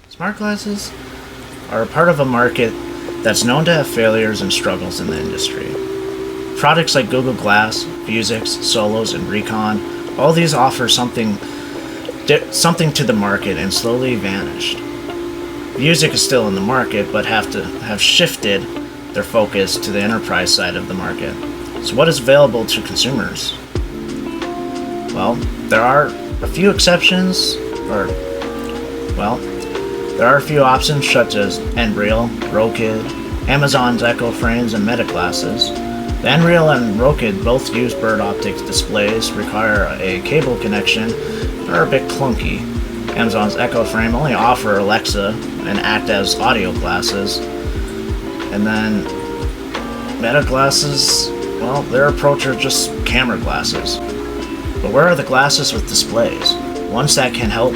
Smart glasses are a part of a market that's known to have failures and struggles in the industry. Products like Google Glass, Vuzix, Solos, and Recon, all these offer something to the market and slowly vanished. Vuzix is still in the market, but have shifted their focus to the enterprise side of the market. So what is available to consumers? Well, there are a few exceptions, there are a few options such as Nreal, Rokid, Amazon's Echo frames, and Meta glasses. The Nreal and Rokid both use bird optics displays, require a cable connection, and are a bit clunky. Amazon's Echo frame only offer Alexa and act as audio glasses. And then Meta glasses, well, their approach are just camera glasses. But where are the glasses with displays? Ones that can help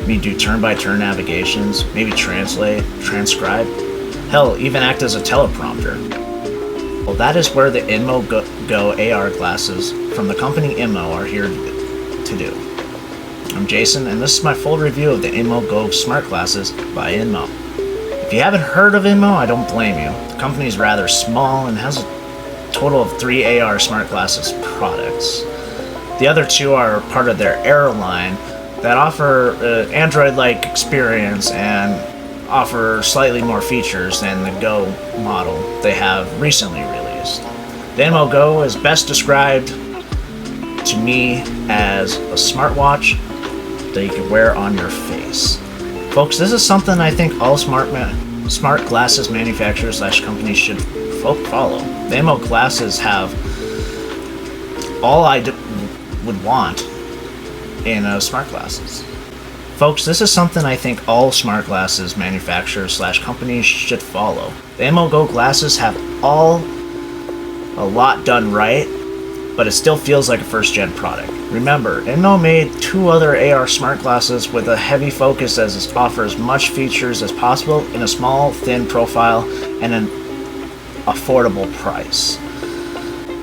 me do turn-by-turn navigations, maybe translate, transcribe, hell, even act as a teleprompter. Well, that is where the Inmo Go AR glasses from the company Inmo are here to do. I'm Jason, and this is my full review of the Inmo Go smart glasses by Inmo. If you haven't heard of Inmo, I don't blame you. The company is rather small and has a total of 3 AR smart glasses products. The other 2 are part of their Air line that offer Android-like experience and offer slightly more features than the Go model they have recently released. The Inmo Go is best described to me as a smartwatch that you can wear on your face. Folks, this is something I think all smart glasses manufacturers / companies should follow. The Inmo glasses have all I would want in smart glasses. Folks, this is something I think all smart glasses manufacturers / companies should follow. The Inmo Go glasses have a lot done right, but it still feels like a first-gen product. Remember, Inmo made 2 other AR smart glasses with a heavy focus as it offers as much features as possible in a small, thin profile and an affordable price.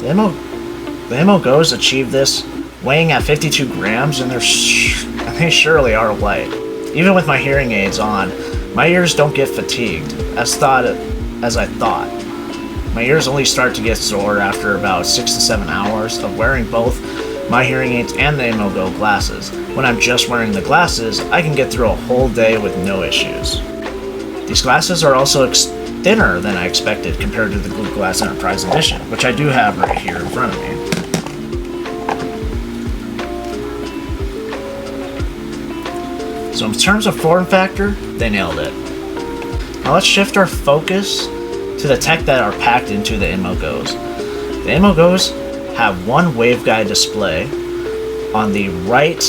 The Inmo Go's achieved this weighing at 52 grams, and they surely are light. Even with my hearing aids on, my ears don't get fatigued as I thought. My ears only start to get sore after about 6 to 7 hours of wearing both my hearing aids and the Inmo Go glasses. When I'm just wearing the glasses, I can get through a whole day with no issues. These glasses are also thinner than I expected compared to the Google Glass Enterprise Edition, which I do have right here in front of me. So in terms of form factor, they nailed it. Now let's shift our focus to the tech that are packed into the Inmo Go's. The Inmo Go's have one waveguide display on the right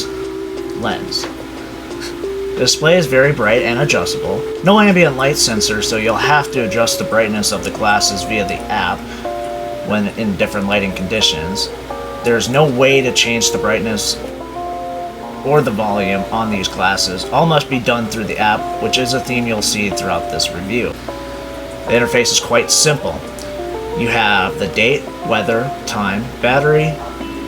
lens. The display is very bright and adjustable. No ambient light sensor, so you'll have to adjust the brightness of the glasses via the app when in different lighting conditions. There's no way to change the brightness or the volume on these glasses. All must be done through the app, which is a theme you'll see throughout this review. The interface is quite simple. You have the date, weather, time, battery,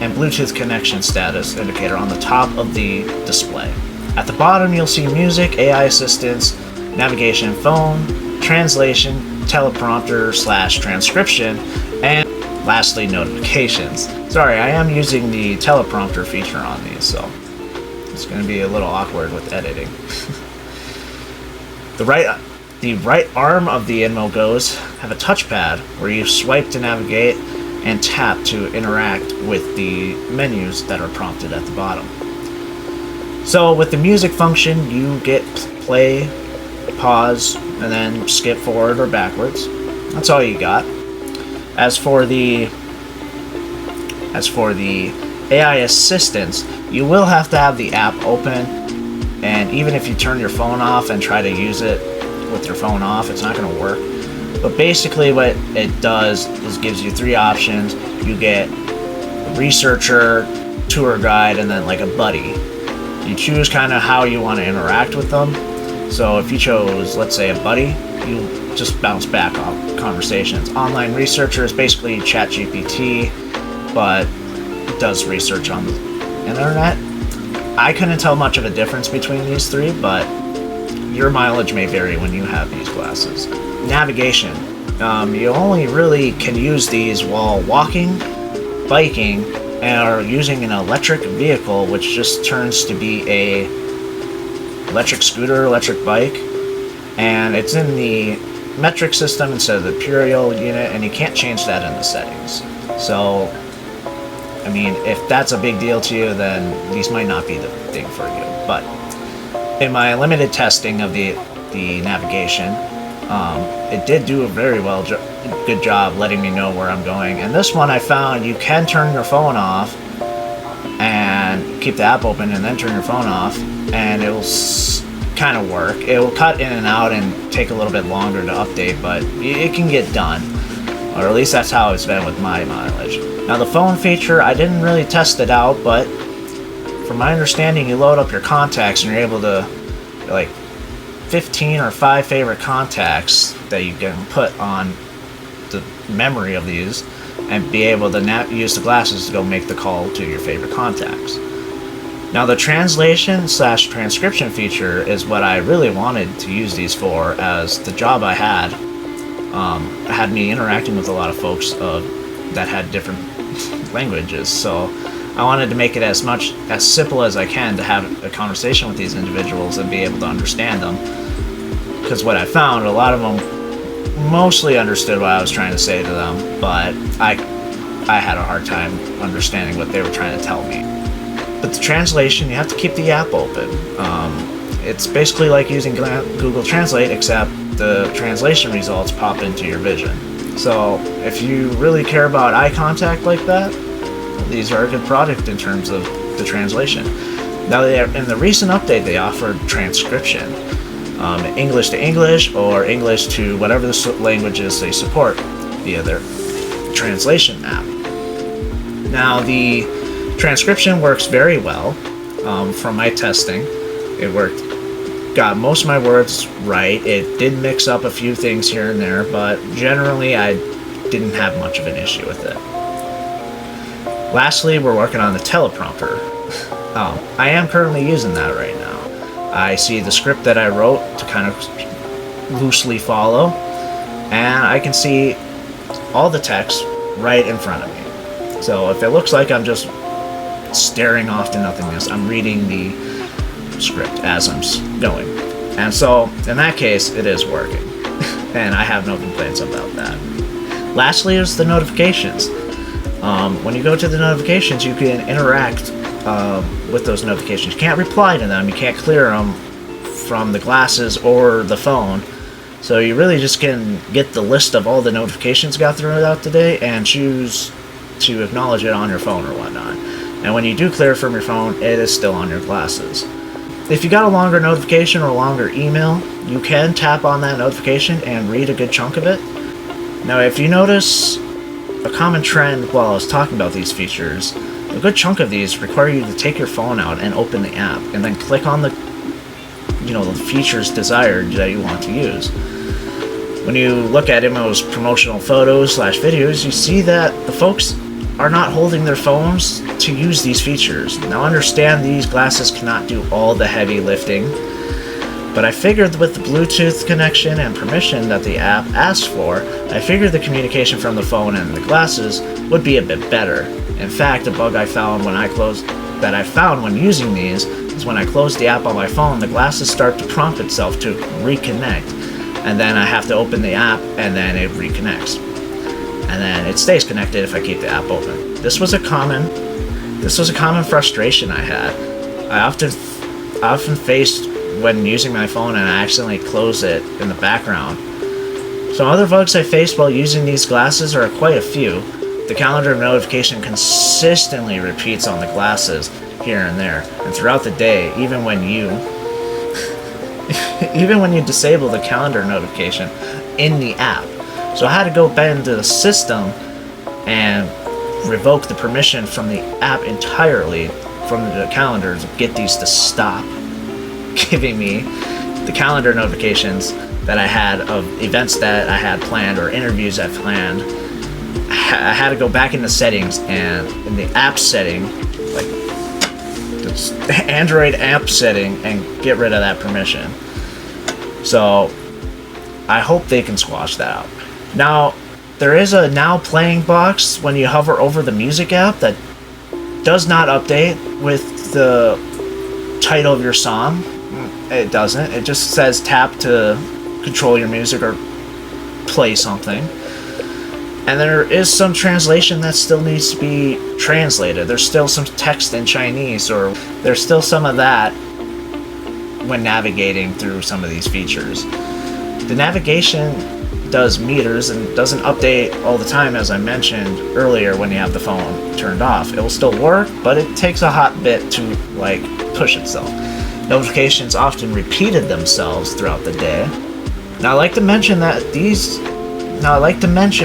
and Bluetooth connection status indicator on the top of the display. At the bottom, you'll see music, AI assistance, navigation, phone, translation, teleprompter / transcription, and lastly, notifications. Sorry, I am using the teleprompter feature on these, so it's going to be a little awkward with editing. The right arm of the Inmo Go's have a touchpad where you swipe to navigate and tap to interact with the menus that are prompted at the bottom. So with the music function, you get play, pause, and then skip forward or backwards. That's all you got. As for the AI assistance, you will have to have the app open, and even if you turn your phone off and try to use it with your phone off, it's not going to work. But basically what it does is gives you 3 options. You get a researcher, tour guide, and then like a buddy. You choose kind of how you want to interact with them. So if you chose, let's say, a buddy, you just bounce back off conversations. Online researcher is basically ChatGPT, but it does research on the internet. I couldn't tell much of a difference between these 3, but your mileage may vary when you have these glasses. Navigation. You only really can use these while walking, biking, or using an electric vehicle, which just turns to be a electric scooter, electric bike, and it's in the metric system instead of the imperial unit, and you can't change that in the settings. So, I mean, if that's a big deal to you, then these might not be the thing for you. But in my limited testing of the navigation, it did do a very good job letting me know where I'm going. And this one I found you can turn your phone off and keep the app open and then turn your phone off, and it will kind of work. It will cut in and out and take a little bit longer to update, but it can get done. Or at least that's how it's been with my mileage. Now the phone feature, I didn't really test it out, but from my understanding, you load up your contacts and you're able to, like, 15 or 5 favorite contacts that you can put on the memory of these and be able to use the glasses to go make the call to your favorite contacts. Now the translation/transcription feature is what I really wanted to use these for, as the job I had me interacting with a lot of folks that had different languages. So I wanted to make it as simple as I can to have a conversation with these individuals and be able to understand them. Because what I found, a lot of them mostly understood what I was trying to say to them, but I had a hard time understanding what they were trying to tell me. But the translation, you have to keep the app open. It's basically like using Google Translate, except the translation results pop into your vision. So if you really care about eye contact like that, these are a good product in terms of the translation. Now, in the recent update, they offered transcription, English to English or English to whatever the languages they support via their translation app. Now, the transcription works very well. From my testing, it got most of my words right. It did mix up a few things here and there, but generally I didn't have much of an issue with it. Lastly, we're working on the teleprompter. I am currently using that right now. I see the script that I wrote to kind of loosely follow, and I can see all the text right in front of me. So if it looks like I'm just staring off to nothingness, I'm reading the script as I'm going. And so, in that case, it is working. And I have no complaints about that. Lastly is the notifications. When you go to the notifications, you can interact with those notifications. You can't reply to them, you can't clear them from the glasses or the phone. So you really just can get the list of all the notifications got throughout the day and choose to acknowledge it on your phone or whatnot. And when you do clear from your phone, it is still on your glasses. If you got a longer notification or a longer email, you can tap on that notification and read a good chunk of it. Now, if you notice a common trend while I was talking about these features, a good chunk of these require you to take your phone out and open the app and then click on the features desired that you want to use. When you look at Inmo's promotional photos/videos, you see that the folks are not holding their phones to use these features. Now, understand these glasses cannot do all the heavy lifting, but I figured with the Bluetooth connection and permission that the app asks for, I figured the communication from the phone and the glasses would be a bit better. In fact, a bug I found when using these is when I close the app on my phone, the glasses start to prompt itself to reconnect, and then I have to open the app and then it reconnects. And then it stays connected if I keep the app open. This was a common frustration I had. I often faced when using my phone and I accidentally close it in the background. Some other bugs I faced while using these glasses are quite a few. The calendar notification consistently repeats on the glasses here and there, and throughout the day, even when you disable the calendar notification in the app. So I had to go back into the system and revoke the permission from the app entirely from the calendar to get these to stop giving me the calendar notifications that I had of events that I had planned or interviews I planned. I had to go back in the settings and in the app setting, like the Android app setting, and get rid of that permission. So I hope they can squash that out. Now, there is a now playing box when you hover over the music app that does not update with the title of your song. It doesn't. It just says tap to control your music or play something. And there is some translation that still needs to be translated. There's still some text in Chinese, or there's still some of that when navigating through some of these features. The navigation does meters and doesn't update all the time, as I mentioned earlier, when you have the phone turned off. It will still work, but it takes a hot bit to push itself. Notifications often repeated themselves throughout the day. Now I'd like to mention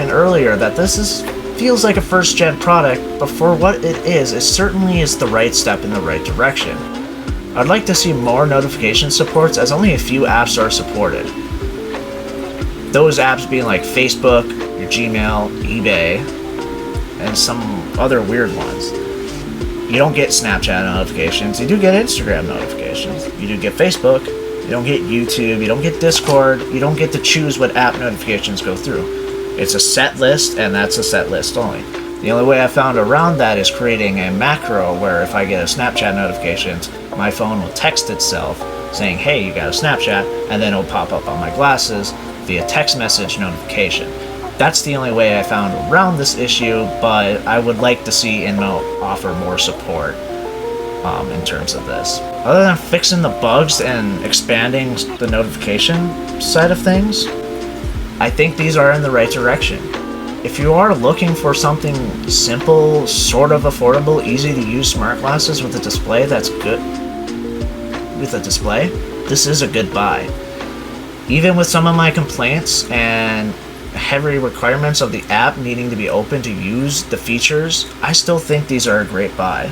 earlier that this feels like a first-gen product, but for what it certainly is the right step in the right direction. I'd like to see more notification supports, as only a few apps are supported. Those apps being like Facebook, your Gmail, eBay, and some other weird ones. You don't get Snapchat notifications, you do get Instagram notifications, you do get Facebook, you don't get YouTube, you don't get Discord, you don't get to choose what app notifications go through. It's a set list, and that's a set list only. The only way I found around that is creating a macro where if I get a Snapchat notification, my phone will text itself saying, hey, you got a Snapchat, and then it'll pop up on my glasses via text message notification. That's the only way I found around this issue, but I would like to see Inmo offer more support in terms of this. Other than fixing the bugs and expanding the notification side of things, I think these are in the right direction. If you are looking for something simple, sort of affordable, easy to use smart glasses with a display that's good, this is a good buy. Even with some of my complaints and heavy requirements of the app needing to be open to use the features, I still think these are a great buy.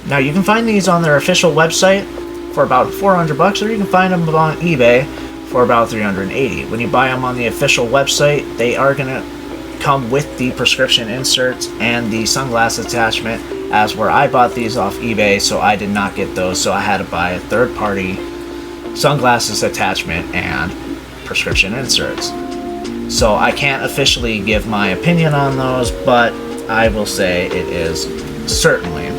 Now you can find these on their official website for about $400, or you can find them on eBay for about $380. When you buy them on the official website, they are going to come with the prescription inserts and the sunglass attachment, as where I bought these off eBay, so I did not get those, so I had to buy a third-party sunglasses attachment and prescription inserts. So I can't officially give my opinion on those, but I will say it is certainly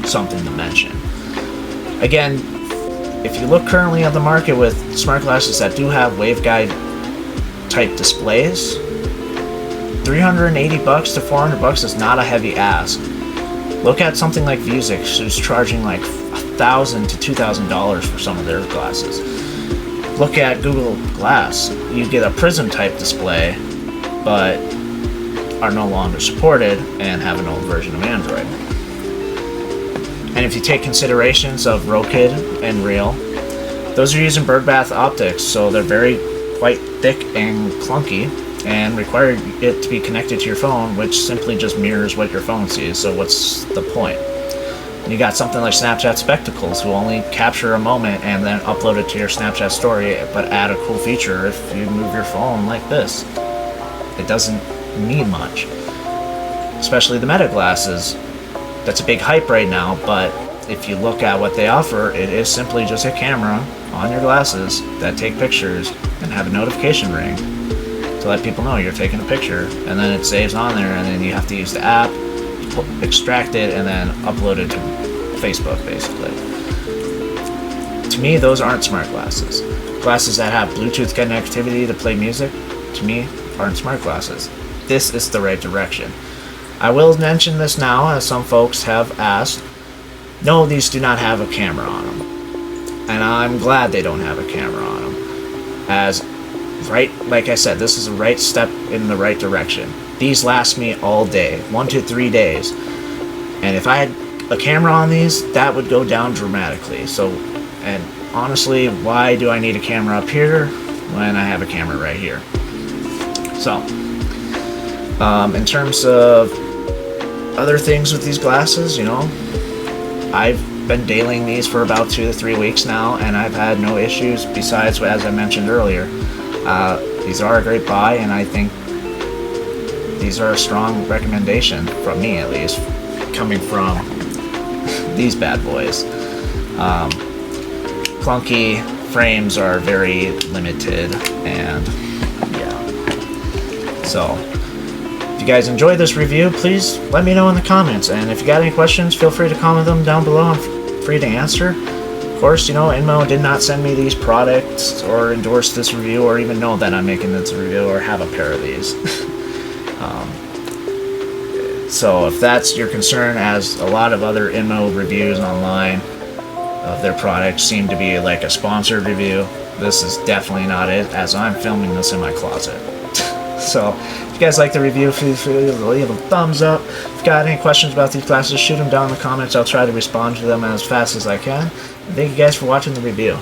something to mention. Again, if you look currently on the market with smart glasses that do have waveguide type displays, $380 to $400 is not a heavy ask. Look at something like Vuzix, who's charging like $1,000 to $2,000 for some of their glasses. Look at Google Glass. You get a prism type display, but are no longer supported and have an old version of Android. And if you take considerations of Rokid and Real, those are using birdbath optics, so they're quite thick and clunky, and require it to be connected to your phone, which simply just mirrors what your phone sees, so what's the point? You got something like Snapchat Spectacles, who only capture a moment and then upload it to your Snapchat story, but add a cool feature if you move your phone like this. It doesn't need much. Especially the Meta glasses. That's a big hype right now, but if you look at what they offer, it is simply just a camera on your glasses that take pictures and have a notification ring to let people know you're taking a picture, and then it saves on there, and then you have to use the app, extract it, and then upload it to Facebook, basically. To me, those aren't smart glasses. Glasses that have Bluetooth connectivity to play music, to me, aren't smart glasses. This is the right direction. I will mention this now, as some folks have asked. No, these do not have a camera on them. And I'm glad they don't have a camera on them. As, like I said, this is the right step in the right direction. These last me all day, 1 to 3 days. And if I had a camera on these, that would go down dramatically. So, and honestly, why do I need a camera up here when I have a camera right here? So, in terms of other things with these glasses, I've been dailing these for about 2 to 3 weeks now, and I've had no issues besides, as I mentioned earlier. These are a great buy, and I think these are a strong recommendation, from me at least, coming from these bad boys. Clunky, frames are very limited, and yeah. So, if you guys enjoyed this review, please let me know in the comments, and if you got any questions, feel free to comment them down below. I'm free to answer. Of course, you know, Inmo did not send me these products or endorse this review or even know that I'm making this review or have a pair of these. So if that's your concern, as a lot of other Inmo reviews online of their products seem to be like a sponsored review, this is definitely not it, as I'm filming this in my closet. So if you guys like the review, feel free to leave a thumbs up. If you got any questions about these glasses, shoot them down in the comments. I'll try to respond to them as fast as I can. And thank you guys for watching the review.